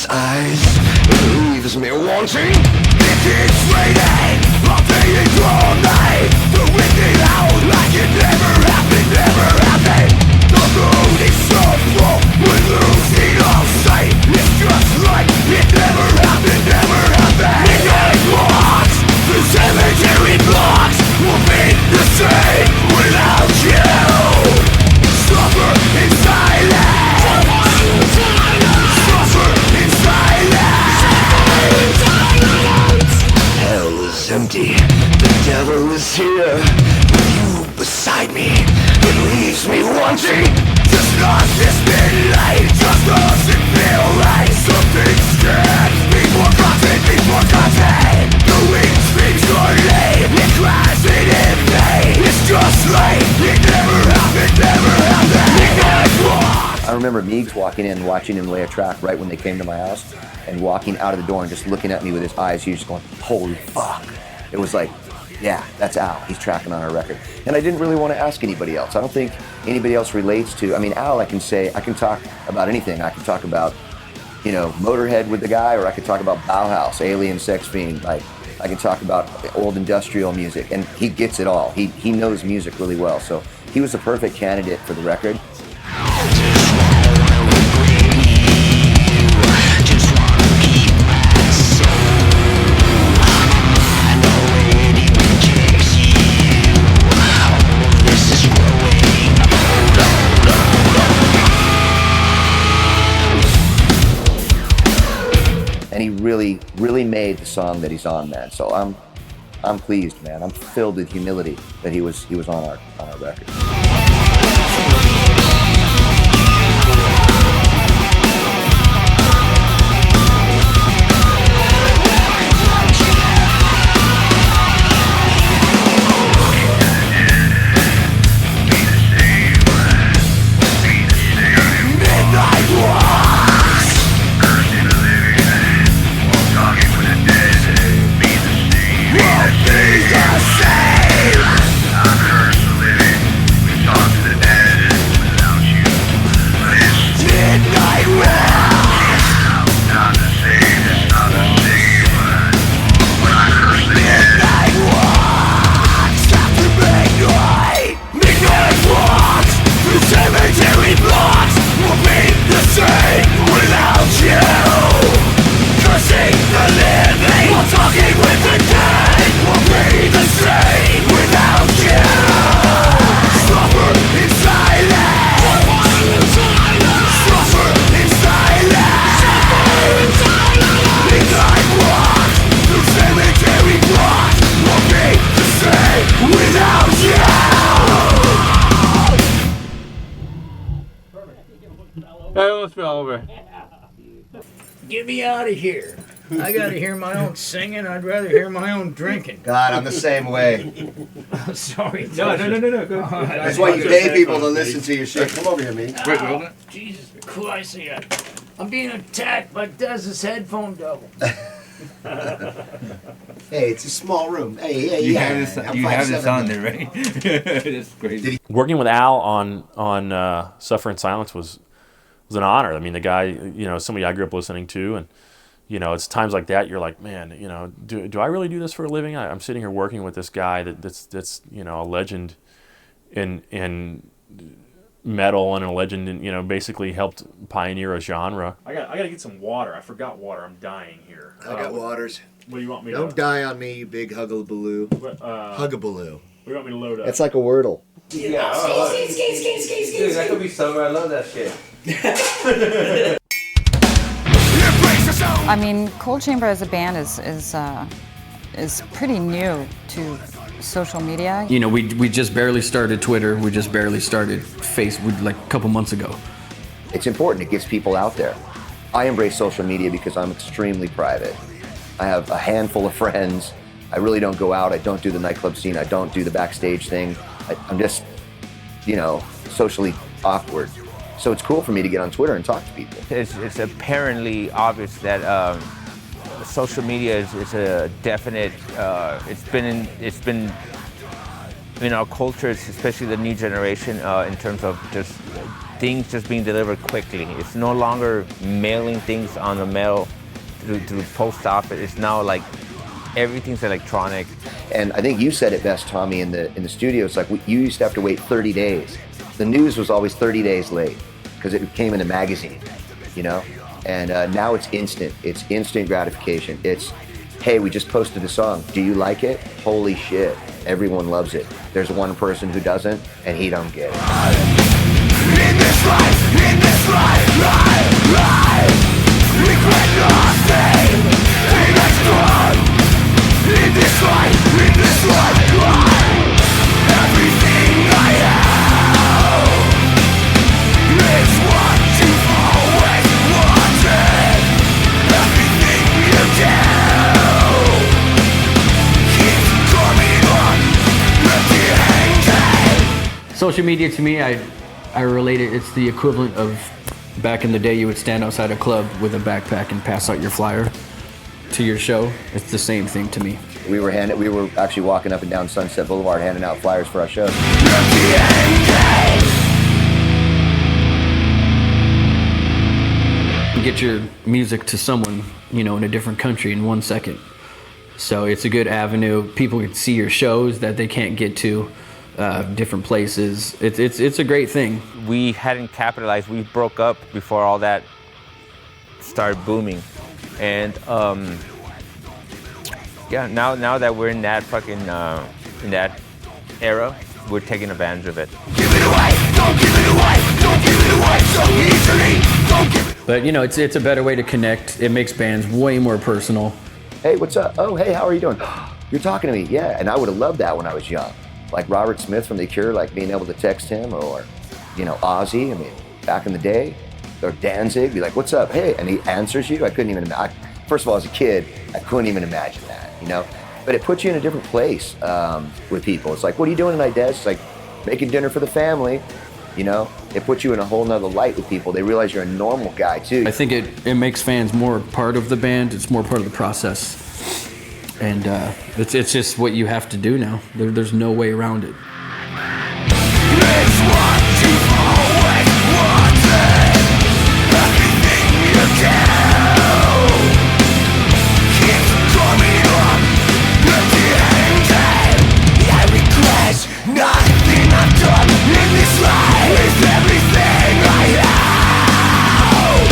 Eyes leaves me wanting. It keeps raining all day and all night. The wind is out like it never happened. The moon is so full, we're losing all sight. It's just like it never happened. Midnight walks through cemetery blocks will be the same without you. Suffer in silence. Hell is empty, the devil is here. With you beside me, it leaves me wanting. Just not this midnight, just doesn't feel right. Something scared, be forgotten. The wind screams your name, it cries it in vain. It's just like it never happened. I remember Meegs walking in, watching him lay a track right when they came to my house, and walking out of the door and just looking at me with his eyes, he was just going, holy fuck. It was like, yeah, that's Al, he's tracking on our record. And I didn't really want to ask anybody else. I don't think anybody else relates to, I mean, Al, I can talk about anything. I can talk about, Motorhead with the guy, or I could talk about Bauhaus, Alien, Sex Fiend, like, I can talk about old industrial music, and he gets it all. He knows music really well, so he was the perfect candidate for the record. And he really made the song that he's on, man. So I'm pleased, man. I'm filled with humility that he was on our record. Get me out of here. I gotta hear my own singing. I'd rather hear my own drinking. God, I'm the same way. Sorry. No. Go. That's why you pay people to listen to your shit. Come over here, me. Wait, hold it. Jesus Christ, I'm being attacked by Dez's headphone double. Hey, it's a small room. Hey, You have this on there, right? That's crazy. Working with Al on Suffer in Silence was an honor. I mean, the guy, you know, somebody I grew up listening to, and you know, it's times like that you're like, man, you know, do I really do this for a living? I'm sitting here working with this guy that's you know, a legend in metal and a legend in, you know, basically helped pioneer a genre. I gotta get some water. I forgot water. I'm dying here. I got waters. What do you want me Don't to... die on me, you big huggabaloo. Huggabaloo. What do you want me to load up? That's like a wordle. Yeah. Dude, that could be summer. I love that shit. I mean, Cold Chamber as a band is pretty new to social media. You know, we just barely started Twitter. We just barely started Facebook like a couple months ago. It's important. It gets people out there. I embrace social media because I'm extremely private. I have a handful of friends. I really don't go out. I don't do the nightclub scene. I don't do the backstage thing. I'm just, you know, socially awkward. So it's cool for me to get on Twitter and talk to people. It's apparently obvious that social media is a definite. It's been in our cultures, especially the new generation, in terms of just things just being delivered quickly. It's no longer mailing things on the mail through post office. It's now like everything's electronic. And I think you said it best, Tommy, in the studio. It's like you used to have to wait 30 days. The news was always 30 days late because it came in a magazine, you know? And now it's instant. It's instant gratification. It's, hey, we just posted a song. Do you like it? Holy shit. Everyone loves it. There's one person who doesn't, and he don't get it. In this life, regret nothing. Be like strong. In this life, everything I have. It's what you've always wanted. Everything you do keeps coming on, empty-handed. Social media to me, I relate it. It's the equivalent of back in the day you would stand outside a club with a backpack and pass out your flyer to your show. It's the same thing to me. We were actually walking up and down Sunset Boulevard handing out flyers for our shows. Get your music to someone, you know, in a different country in 1 second. So it's a good avenue. People can see your shows that they can't get to, different places. It's a great thing. We hadn't capitalized. We broke up before all that started booming, and yeah, now that we're in that fucking in that era, we're taking advantage of it. Give it away, don't give it away, don't give it away so easily. Don't give it. But you know, it's a better way to connect. It makes bands way more personal. Hey, what's up? Oh, hey, how are you doing? You're talking to me, yeah. And I would have loved that when I was young. Like Robert Smith from The Cure, like being able to text him, or, you know, Ozzy, I mean, back in the day, or Danzig, be like, what's up? Hey, and he answers you. I couldn't even imagine. First of all, as a kid, I couldn't even imagine that, you know? But it puts you in a different place with people. It's like, what are you doing tonight, Des? It's like, making dinner for the family, you know? It puts you in a whole nother light with people. They realize you're a normal guy, too. I think it makes fans more part of the band. It's more part of the process. And it's just what you have to do now. There's no way around it. It's what you've always wanted. Everything you do keeps coming up empty-handed. I regret nothing I've done in this life. It's everything I have.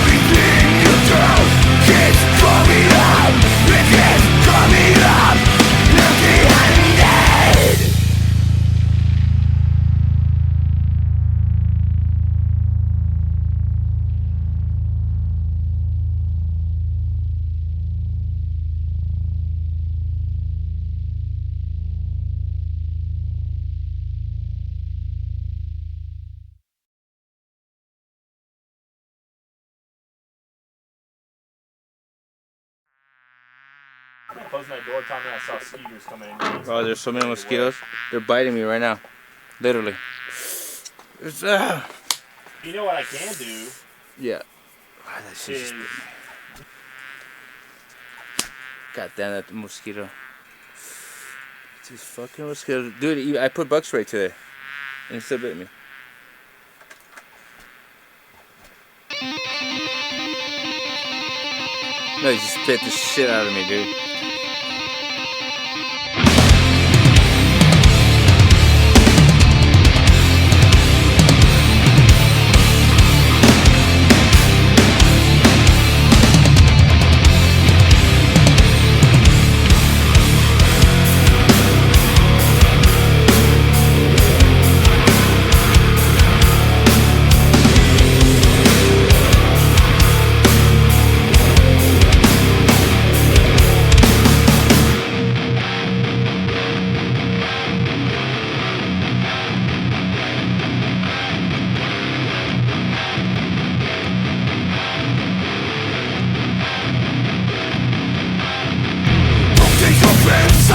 Everything you do keeps coming up. It keeps coming up empty-handed. Closing that door, Tommy, I saw skeeters coming in. Oh, there's so many mosquitoes. They're biting me right now. Literally. It's, You know what I can do? Yeah. Oh, that shit Is God damn that mosquito. These fucking mosquitoes. Dude, I put bug spray today. And it still bit me. No, he just bit the shit out of me, dude.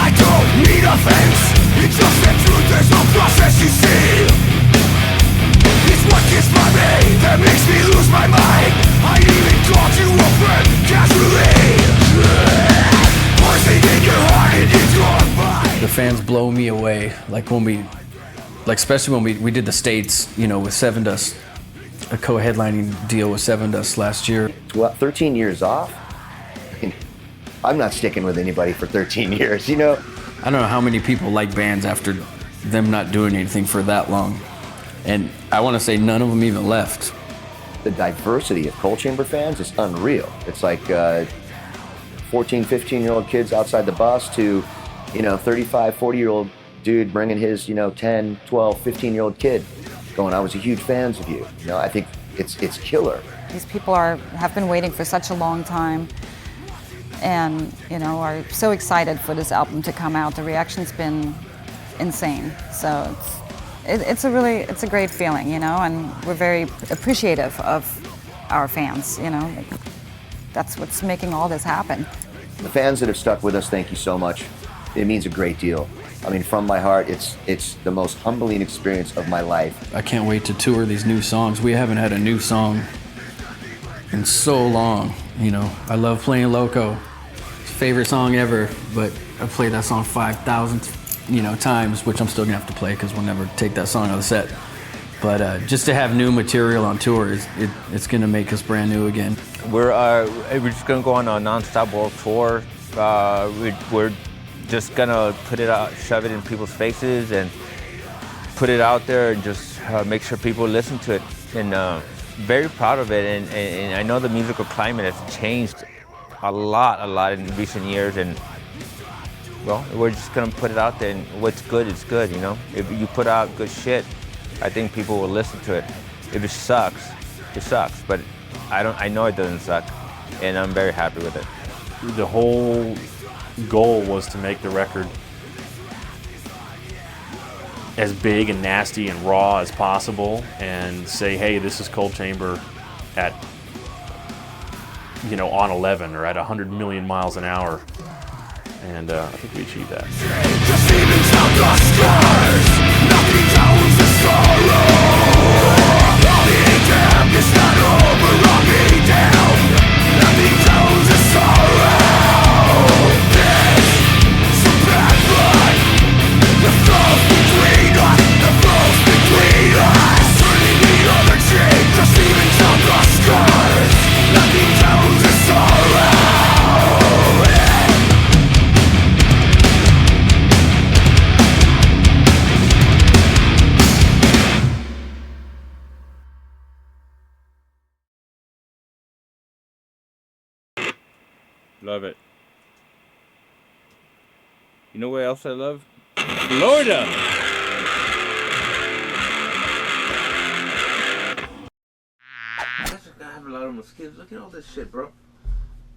I don't need offense. It's just the truth, there's no process you see. It's what gets by me that makes me lose my mind. I even called you a friend casually. Poison in your heart and it's your mind. The fans blow me away. Like when we, like especially when we did the States, you know, with Seven Dust, a co-headlining deal with Seven Dust last year. Well, 13 years off? I'm not sticking with anybody for 13 years, you know? I don't know how many people like bands after them not doing anything for that long. And I want to say none of them even left. The diversity of Cold Chamber fans is unreal. It's like 14, 15-year-old kids outside the bus to, you know, 35, 40-year-old dude bringing his, 10, 12, 15-year-old kid going, I was a huge fan of you. You know, I think it's killer. These people have been waiting for such a long time, and are so excited for this album to come out. The reaction's been insane. So it's a great feeling, and we're very appreciative of our fans. That's what's making all this happen. The fans that have stuck with us, thank you so much. It means a great deal. I mean, from my heart, it's the most humbling experience of my life. I can't wait to tour these new songs. We haven't had a new song in so long. I love playing Loco. Favorite song ever, but I've played that song 5,000 times, which I'm still gonna have to play because we'll never take that song out of the set. But just to have new material on tour, it's gonna make us brand new again. We're just gonna go on a non-stop world tour. We're just gonna put it out, shove it in people's faces, and put it out there, and just make sure people listen to it. And very proud of it. And I know the musical climate has changed a lot in recent years, and well, we're just gonna put it out there, and what's good is good, If you put out good shit, I think people will listen to it. If it sucks, it sucks, but I know it doesn't suck, and I'm very happy with it. The whole goal was to make the record as big and nasty and raw as possible, and say, hey, this is Cold Chamber at on 11 or at 100 million miles an hour, and I think we achieved that. Just even count the scars, nothing downs the sorrow. All the damned is not over, I'll be down. Nothing downs the sorrow. This is a bad blood. The flows between us, the flows between us. Turning the other cheek, just even count the scars. Nothing downs the sorrow. Love it. You know what else I love? Florida! I have a lot of mosquitoes. Look at all this shit, bro.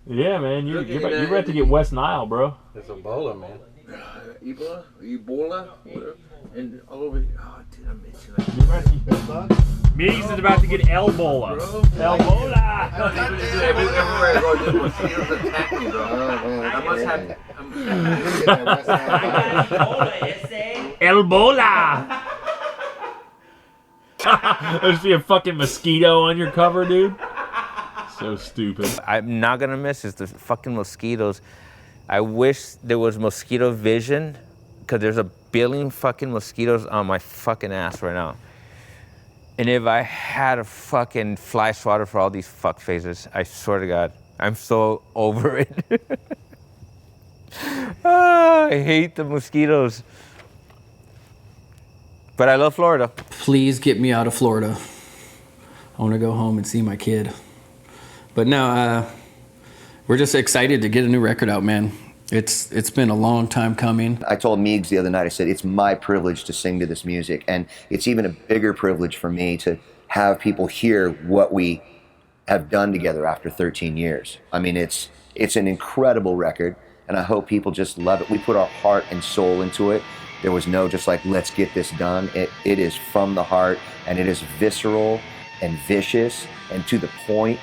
Yeah, man, you're about to get West Nile, bro. It's Ebola, man. Ebola, and all over. Oh, dude, I miss you. Meeks is about to get Ebola. Ebola. Everywhere I go, these mosquitoes attack me, bro. I must have. Ebola. There's be a fucking mosquito on your cover, dude. So stupid. I'm not gonna miss is the fucking mosquitoes. I wish there was mosquito vision, because there's a billion fucking mosquitoes on my fucking ass right now. And if I had a fucking fly swatter for all these fuck faces, I swear to God, I'm so over it. I hate the mosquitoes. But I love Florida. Please get me out of Florida. I want to go home and see my kid. But no, we're just excited to get a new record out, man. It's been a long time coming. I told Meigs the other night, I said, it's my privilege to sing to this music, and it's even a bigger privilege for me to have people hear what we have done together after 13 years. I mean, it's an incredible record, and I hope people just love it. We put our heart and soul into it. There was no just like, let's get this done. It is from the heart, and it is visceral and vicious and to the point,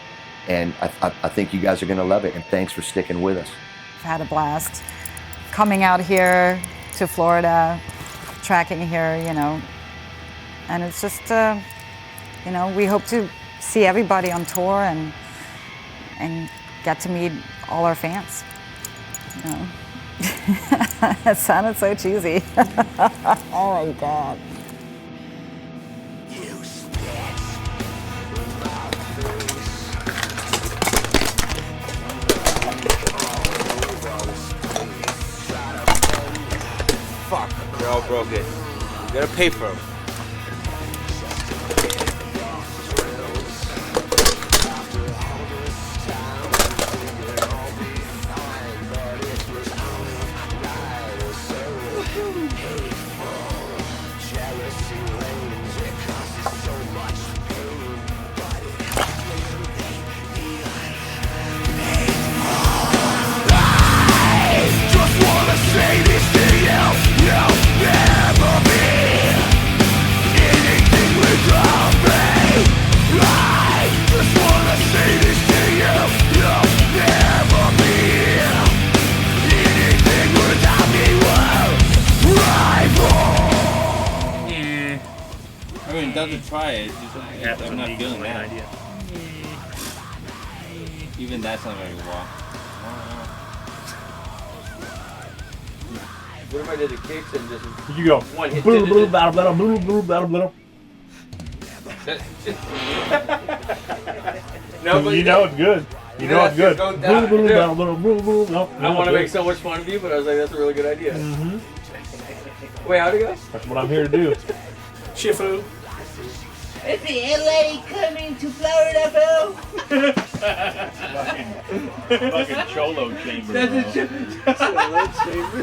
and I think you guys are gonna love it, and thanks for sticking with us. I've had a blast coming out here to Florida, tracking here, you know, and it's just, you know, we hope to see everybody on tour and get to meet all our fans. You know, it sounded so cheesy. Oh my God. Fuck, they're all broken. You gotta pay for them. I mean, it doesn't try it. It's just, I'm not feeling that. Idea. Even that's not very well. What if I did the kicks and just You go. one hit? No, but you know it's good. You know it's good. I want to make so much fun of you, but I was like, that's a really good idea. Wait, how'd it go? That's what I'm here to do. Shifu. Is the LA coming to Florida, bro? Fucking Cholo Chamber. That's a Cholo Chamber.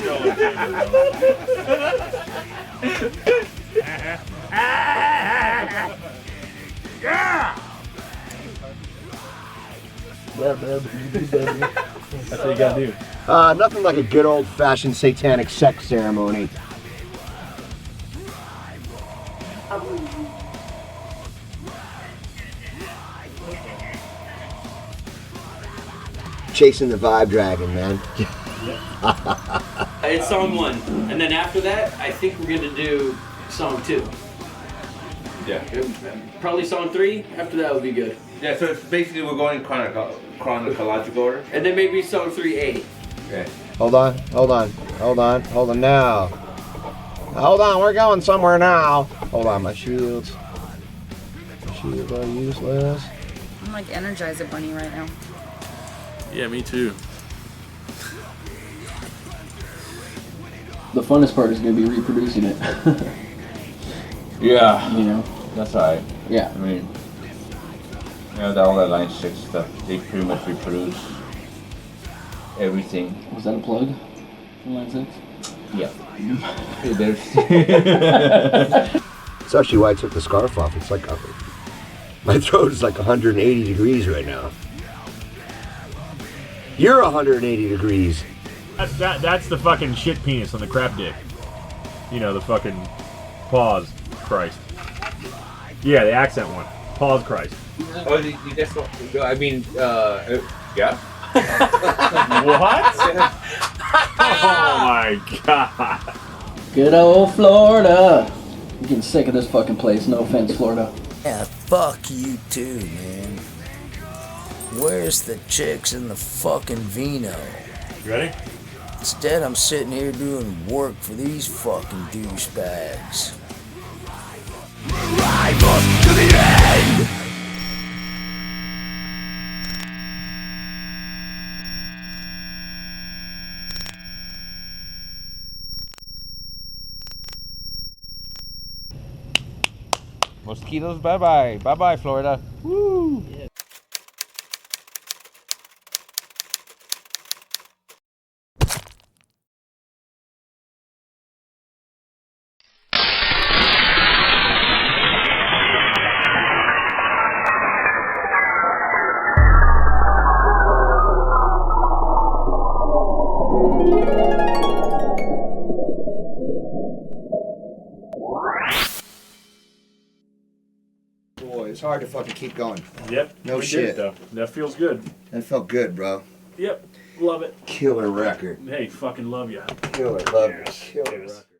Yeah! That's what you gotta do. Nothing like a good old-fashioned satanic sex ceremony. Chasing the vibe dragon, man. It's song 1, and then after that, I think we're gonna do song 2. Yeah. Probably song 3. After that would be good. Yeah, so it's basically we're going in chronological order. And then maybe song 3A. Okay. Hold on now. Hold on, we're going somewhere now. Hold on, my shields. My shields are useless. I'm like Energizer Bunny right now. Yeah, me too. The funnest part is going to be reproducing it. Yeah. You know? That's alright. Yeah. I mean, you know, all that Line 6 stuff, they pretty much reproduce everything. Was that a plug from Line 6? Yeah. It's actually why I took the scarf off. It's like, my throat is like 180 degrees right now. You're 180 degrees. That's the fucking shit penis on the crap dick. You know, the fucking pause Christ. Yeah, the accent one. Pause Christ. Oh, that's what, I mean, yeah. What? Oh my god. Good old Florida. I'm getting sick of this fucking place. No offense, Florida. Yeah, fuck you too, man. Where's the chicks and the fucking vino? You ready? Instead, I'm sitting here doing work for these fucking douchebags. Rivals to the end. Mosquitoes, bye-bye. Bye-bye, Florida. Woo! Yeah. Boy, it's hard to fucking keep going. Yep. No we shit. did it, though. That feels good. That felt good, bro. Yep. Love it. Killer record. Hey, fucking love ya. Killer, love you. Killer record.